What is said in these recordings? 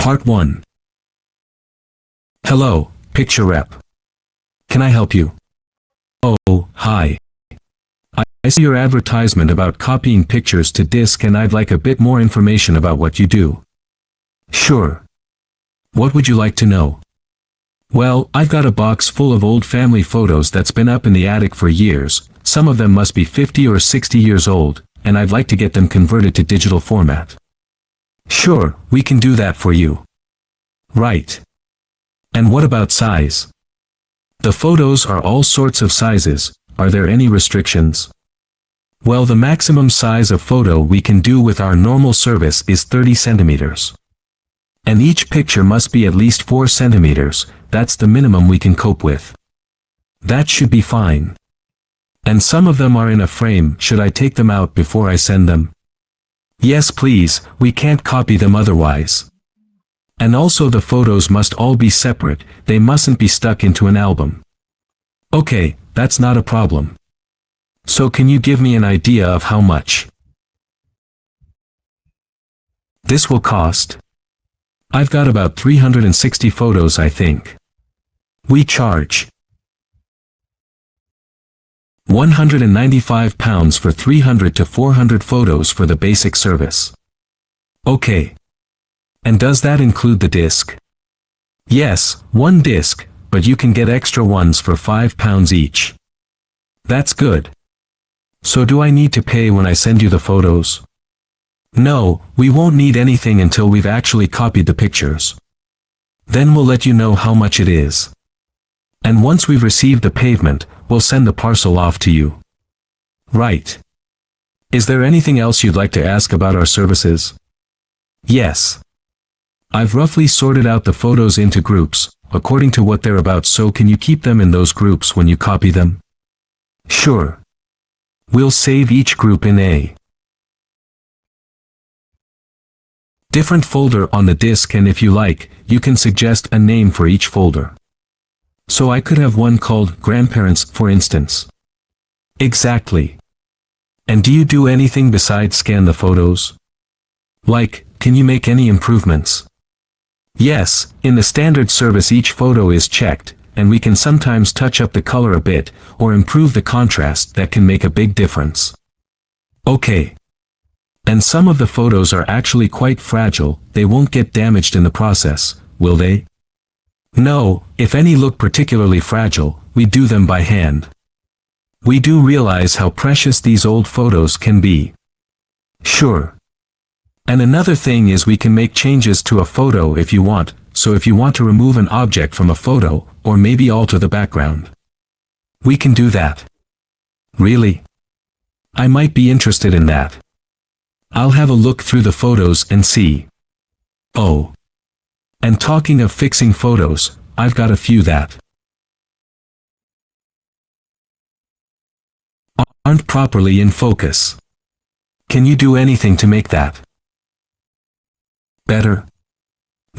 Part 1. Hello, Picture Rep. Can I help you? Oh, hi. I see your advertisement about copying pictures to disk and I'd like a bit more information about what you do. Sure. What would you like to know? Well, I've got a box full of old family photos that's been up in the attic for years. Some of them must be 50 or 60 years old, and I'd like to get them converted to digital format. Sure, we can do that for you. Right. And what about size? The photos are all sorts of sizes. Are there any restrictions? Well, the maximum size of photo we can do with our normal service is 30 centimeters. And each picture must be at least 4 centimeters, that's the minimum we can cope with. That should be fine. And some of them are in a frame. Should I take them out before I send them? Yes please, we can't copy them otherwise. And also the photos must all be separate, they mustn't be stuck into an album. Okay, that's not a problem. So can you give me an idea of how much this will cost? I've got about 360 photos, I think. We charge £195 for 300 to 400 photos for the basic service. Okay. And does that include the disc? Yes, one disc, but you can get extra ones for £5 each. That's good. So do I need to pay when I send you the photos? No, we won't need anything until we've actually copied the pictures. Then we'll let you know how much it is. And once we've received the payment, we'll send the parcel off to you. Right. Is there anything else you'd like to ask about our services? Yes. I've roughly sorted out the photos into groups, according to what they're about, so can you keep them in those groups when you copy them? Sure. We'll save each group in a different folder on the disk, and if you like, you can suggest a name for each folder. So I could have one called Grandparents, for instance. Exactly. And do you do anything besides scan the photos? Like, can you make any improvements? Yes, in the standard service each photo is checked, and we can sometimes touch up the color a bit, or improve the contrast. That can make a big difference. Okay. And some of the photos are actually quite fragile, they won't get damaged in the process, will they? No, if any look particularly fragile, we do them by hand. We do realize how precious these old photos can be. Sure. And another thing is we can make changes to a photo if you want, so if you want to remove an object from a photo, or maybe alter the background. We can do that. Really? I might be interested in that. I'll have a look through the photos and see. Oh. And talking of fixing photos, I've got a few that aren't properly in focus. Can you do anything to make that better?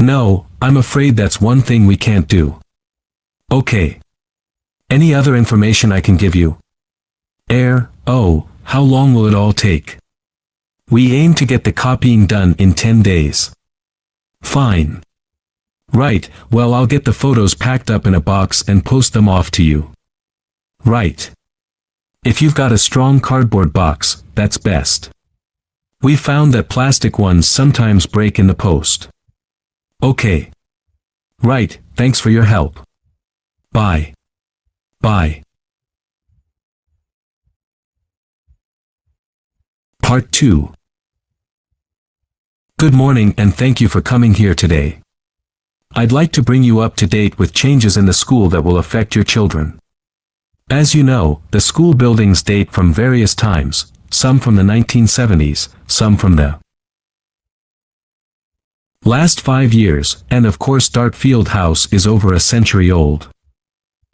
No, I'm afraid that's one thing we can't do. Okay. Any other information I can give you? Oh, how long will it all take? We aim to get the copying done in 10 days. Fine. Right, well I'll get the photos packed up in a box and post them off to you. Right. If you've got a strong cardboard box, that's best. We've found that plastic ones sometimes break in the post. Okay. Right, thanks for your help. Bye. Bye. Part 2. Good morning and thank you for coming here today. I'd like to bring you up to date with changes in the school that will affect your children. As you know, the school buildings date from various times, some from the 1970s, some from the last 5 years, and of course Dart Field House is over a century old.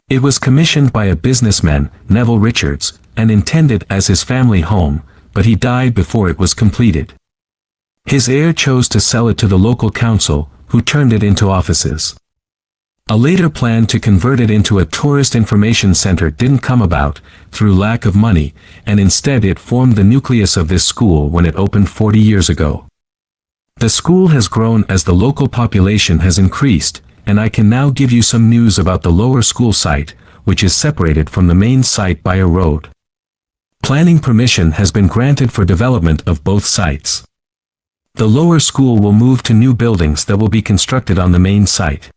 It was commissioned by a businessman, Neville Richards, and intended as his family home, but he died before it was completed. His heir chose to sell it to the local council, who turned it into offices. A later plan to convert it into a tourist information center didn't come about, through lack of money, and instead it formed the nucleus of this school when it opened 40 years ago. The school has grown as the local population has increased, and I can now give you some news about the lower school site, which is separated from the main site by a road. Planning permission has been granted for development of both sites. The lower school will move to new buildings that will be constructed on the main site.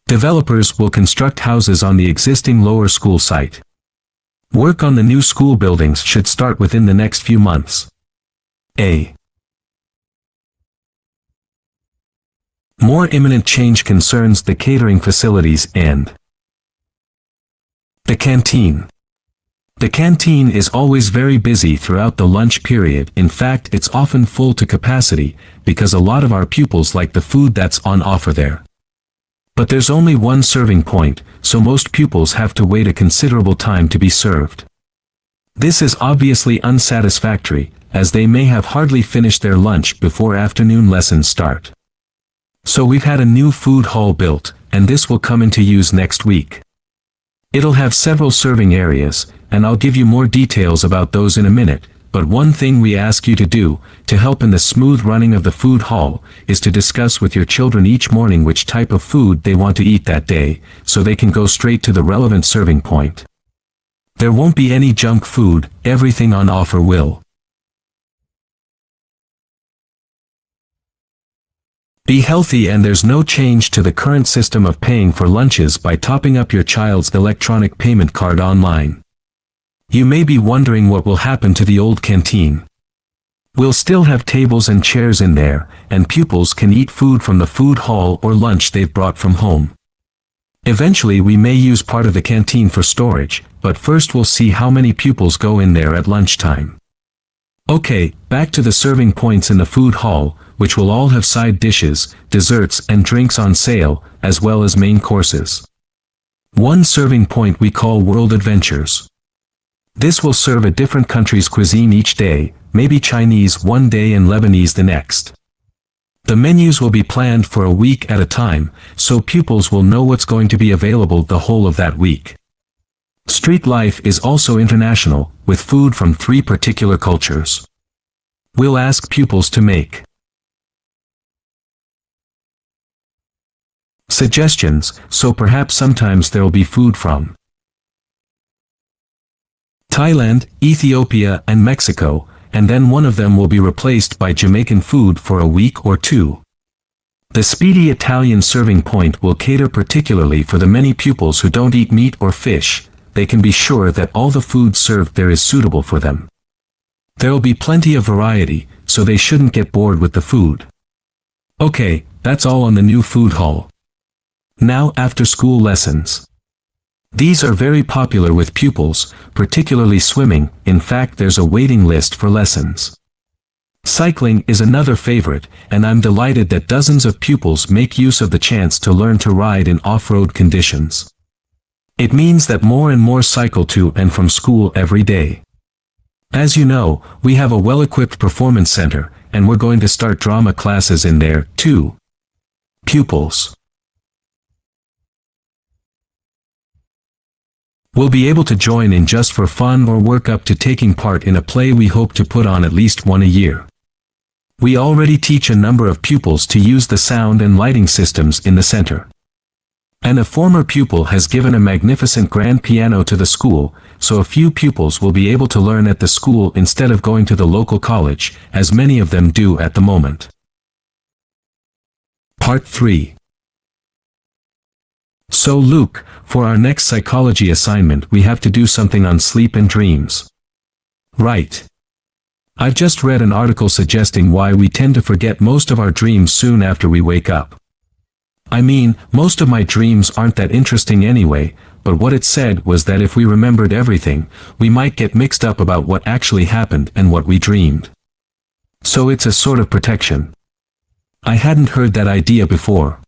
Developers will construct houses on the existing lower school site. Work on the new school buildings should start within the next few months. A more imminent change concerns the catering facilities and the canteen. The canteen is always very busy throughout the lunch period. In fact, it's often full to capacity, because a lot of our pupils like the food that's on offer there. But there's only one serving point, so most pupils have to wait a considerable time to be served. This is obviously unsatisfactory, as they may have hardly finished their lunch before afternoon lessons start. So we've had a new food hall built, and this will come into use next week. It'll have several serving areas, and I'll give you more details about those in a minute, but one thing we ask you to do, to help in the smooth running of the food hall, is to discuss with your children each morning which type of food they want to eat that day, so they can go straight to the relevant serving point. There won't be any junk food, everything on offer will be healthy, and there's no change to the current system of paying for lunches by topping up your child's electronic payment card online. You may be wondering what will happen to the old canteen. We'll still have tables and chairs in there, and pupils can eat food from the food hall or lunch they've brought from home. Eventually we may use part of the canteen for storage, but first we'll see how many pupils go in there at lunchtime. Okay, back to the serving points in the food hall, which will all have side dishes, desserts and drinks on sale, as well as main courses. One serving point we call World Adventures. This will serve a different country's cuisine each day, maybe Chinese one day and Lebanese the next. The menus will be planned for a week at a time, so pupils will know what's going to be available the whole of that week. Street life is also international, with food from 3 particular cultures. We'll ask pupils to make suggestions, so perhaps sometimes there'll be food from Thailand, Ethiopia and Mexico, and then one of them will be replaced by Jamaican food for a week or 2. The speedy Italian serving point will cater particularly for the many pupils who don't eat meat or fish. They can be sure that all the food served there is suitable for them. There'll be plenty of variety, so they shouldn't get bored with the food. Okay, that's all on the new food hall. Now after-school lessons. These are very popular with pupils, particularly swimming. In fact, there's a waiting list for lessons. Cycling is another favorite, and I'm delighted that dozens of pupils make use of the chance to learn to ride in off-road conditions. It means that more and more cycle to and from school every day. As you know, we have a well-equipped performance center, and we're going to start drama classes in there, too. Pupils will be able to join in just for fun or work up to taking part in a play we hope to put on at least one a year. We already teach a number of pupils to use the sound and lighting systems in the center. And a former pupil has given a magnificent grand piano to the school, so a few pupils will be able to learn at the school instead of going to the local college, as many of them do at the moment. Part 3. So Luke, for our next psychology assignment we have to do something on sleep and dreams. Right. I've just read an article suggesting why we tend to forget most of our dreams soon after we wake up. I mean, most of my dreams aren't that interesting anyway, but what it said was that if we remembered everything, we might get mixed up about what actually happened and what we dreamed. So it's a sort of protection. I hadn't heard that idea before.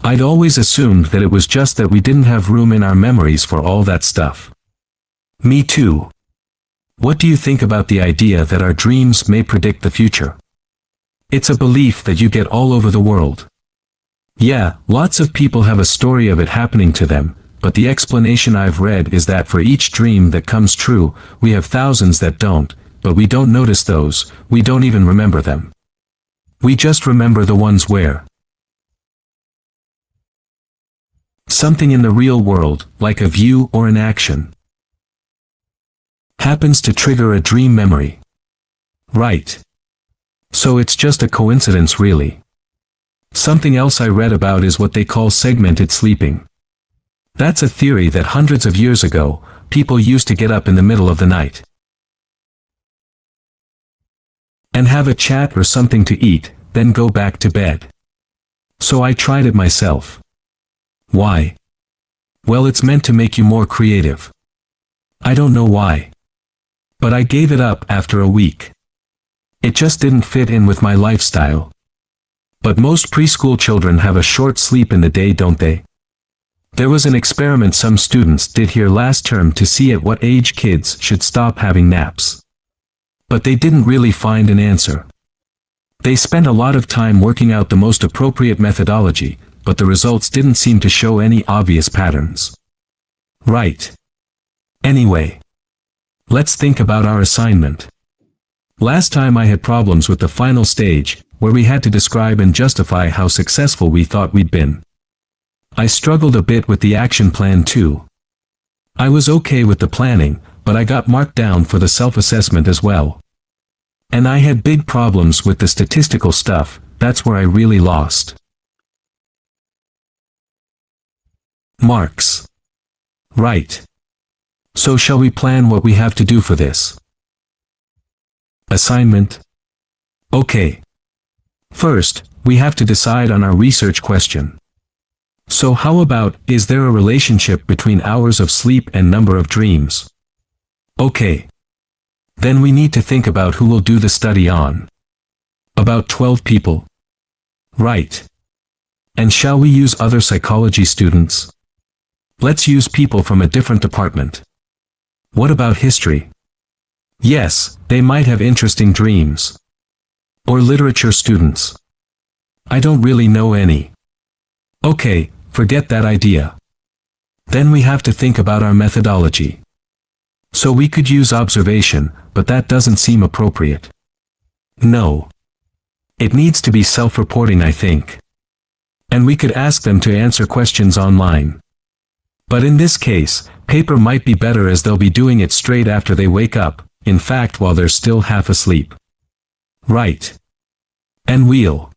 I'd always assumed that it was just that we didn't have room in our memories for all that stuff. Me too. What do you think about the idea that our dreams may predict the future? It's a belief that you get all over the world. Yeah, lots of people have a story of it happening to them, but the explanation I've read is that for each dream that comes true, we have thousands that don't, but we don't notice those, we don't even remember them. We just remember the ones where something in the real world, like a view or an action, happens to trigger a dream memory. Right. So it's just a coincidence really. Something else I read about is what they call segmented sleeping. That's a theory that hundreds of years ago, people used to get up in the middle of the night and have a chat or something to eat, then go back to bed. So I tried it myself. Why? Well, it's meant to make you more creative. I don't know why. But I gave it up after a week. It just didn't fit in with my lifestyle. But most preschool children have a short sleep in the day, don't they? There was an experiment some students did here last term to see at what age kids should stop having naps. But they didn't really find an answer. They spent a lot of time working out the most appropriate methodology, but the results didn't seem to show any obvious patterns. Right. Anyway, let's think about our assignment. Last time I had problems with the final stage, where we had to describe and justify how successful we thought we'd been. I struggled a bit with the action plan too. I was okay with the planning, but I got marked down for the self-assessment as well. And I had big problems with the statistical stuff. That's where I really lost. Marks. Right. So shall we plan what we have to do for this assignment? Okay. First, we have to decide on our research question. So how about, is there a relationship between hours of sleep and number of dreams? Okay. Then we need to think about who will do the study on. About 12 people. Right. And shall we use other psychology students? Let's use people from a different department. What about history? Yes, they might have interesting dreams. Or literature students. I don't really know any. Okay, forget that idea. Then we have to think about our methodology. So we could use observation, but that doesn't seem appropriate. No. It needs to be self-reporting, I think. And we could ask them to answer questions online. But in this case, paper might be better as they'll be doing it straight after they wake up, in fact while they're still half asleep. Right. And we'll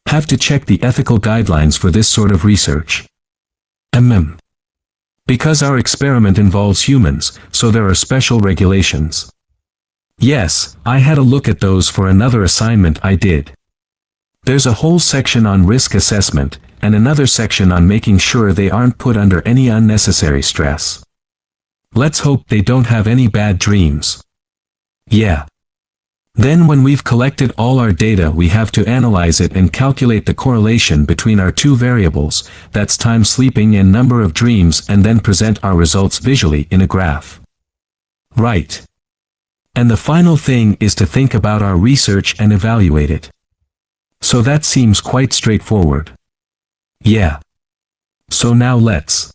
have to check the ethical guidelines for this sort of research. Because our experiment involves humans, so there are special regulations. Yes, I had a look at those for another assignment I did. There's a whole section on risk assessment, and another section on making sure they aren't put under any unnecessary stress. Let's hope they don't have any bad dreams. Yeah. Then when we've collected all our data, we have to analyze it and calculate the correlation between our two variables, that's time sleeping and number of dreams, and then present our results visually in a graph. Right. And the final thing is to think about our research and evaluate it. So that seems quite straightforward. Yeah. So now let's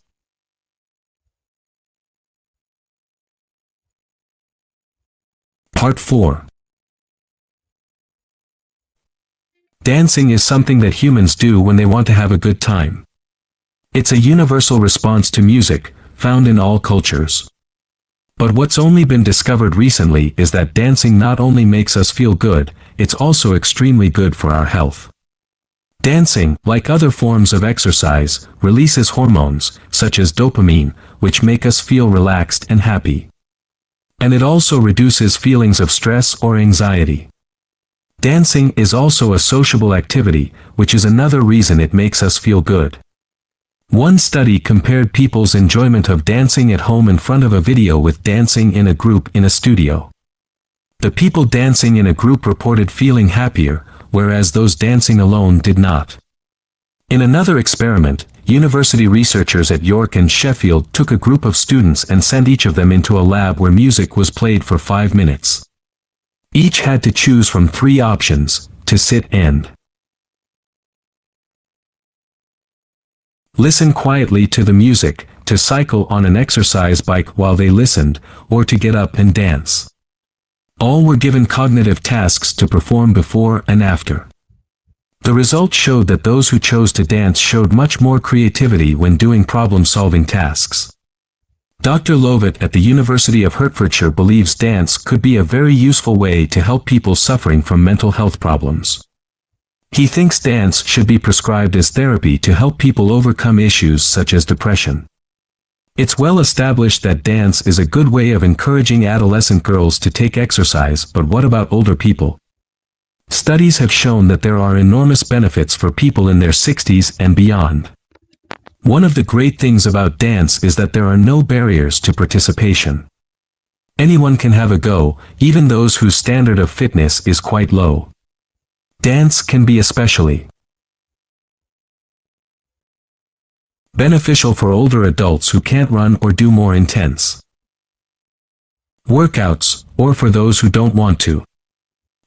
Part 4. Dancing is something that humans do when they want to have a good time. It's a universal response to music, found in all cultures. But what's only been discovered recently is that dancing not only makes us feel good, it's also extremely good for our health. Dancing, like other forms of exercise, releases hormones, such as dopamine, which make us feel relaxed and happy. And it also reduces feelings of stress or anxiety. Dancing is also a sociable activity, which is another reason it makes us feel good. One study compared people's enjoyment of dancing at home in front of a video with dancing in a group in a studio. The people dancing in a group reported feeling happier, whereas those dancing alone did not. In another experiment, university researchers at York and Sheffield took a group of students and sent each of them into a lab where music was played for 5 minutes. Each had to choose from 3 options: to sit and listen quietly to the music, to cycle on an exercise bike while they listened, or to get up and dance. All were given cognitive tasks to perform before and after. The results showed that those who chose to dance showed much more creativity when doing problem-solving tasks. Dr. Lovett at the University of Hertfordshire believes dance could be a very useful way to help people suffering from mental health problems. He thinks dance should be prescribed as therapy to help people overcome issues such as depression. It's well established that dance is a good way of encouraging adolescent girls to take exercise, but what about older people? Studies have shown that there are enormous benefits for people in their 60s and beyond. One of the great things about dance is that there are no barriers to participation. Anyone can have a go, even those whose standard of fitness is quite low. Dance can be especially beneficial for older adults who can't run or do more intense workouts, or for those who don't want to.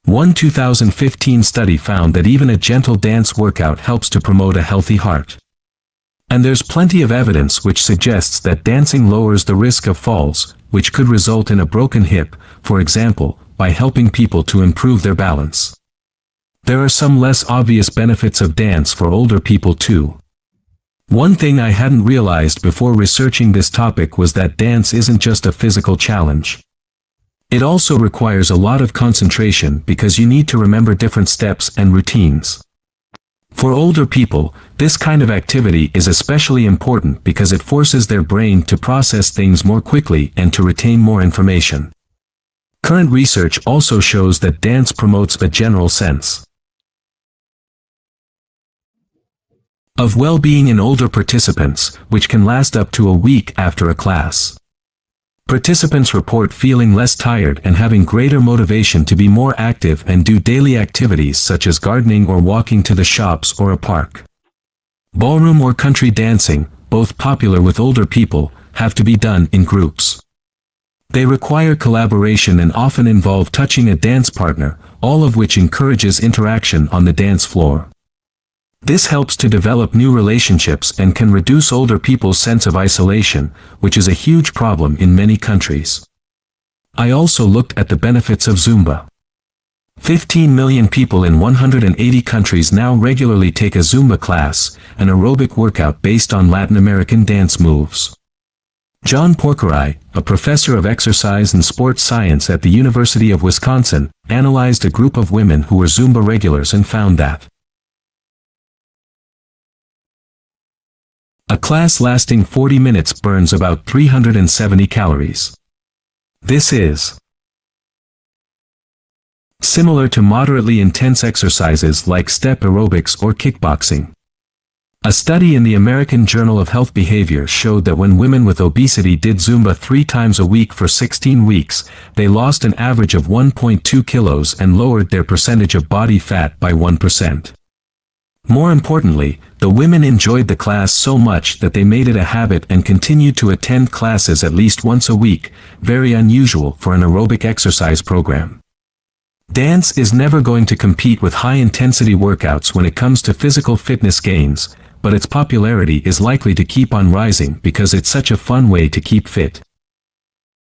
One 2015 study found that even a gentle dance workout helps to promote a healthy heart. And there's plenty of evidence which suggests that dancing lowers the risk of falls, which could result in a broken hip, for example, by helping people to improve their balance. There are some less obvious benefits of dance for older people too. One thing I hadn't realized before researching this topic was that dance isn't just a physical challenge. It also requires a lot of concentration because you need to remember different steps and routines. For older people, this kind of activity is especially important because it forces their brain to process things more quickly and to retain more information. Current research also shows that dance promotes a general sense of well-being in older participants, which can last up to a week after a class. Participants report feeling less tired and having greater motivation to be more active and do daily activities such as gardening or walking to the shops or a park. Ballroom or country dancing, both popular with older people, have to be done in groups. They require collaboration and often involve touching a dance partner, all of which encourages interaction on the dance floor. This helps to develop new relationships and can reduce older people's sense of isolation, which is a huge problem in many countries. I also looked at the benefits of Zumba. 15 million people in 180 countries now regularly take a Zumba class, an aerobic workout based on Latin American dance moves. John Porcaray, a professor of exercise and sports science at the University of Wisconsin, analyzed a group of women who were Zumba regulars and found that a class lasting 40 minutes burns about 370 calories. This is similar to moderately intense exercises like step aerobics or kickboxing. A study in the American Journal of Health Behavior showed that when women with obesity did Zumba 3 times a week for 16 weeks, they lost an average of 1.2 kilos and lowered their percentage of body fat by 1%. More importantly, the women enjoyed the class so much that they made it a habit and continued to attend classes at least once a week, very unusual for an aerobic exercise program. Dance is never going to compete with high-intensity workouts when it comes to physical fitness gains, but its popularity is likely to keep on rising because it's such a fun way to keep fit.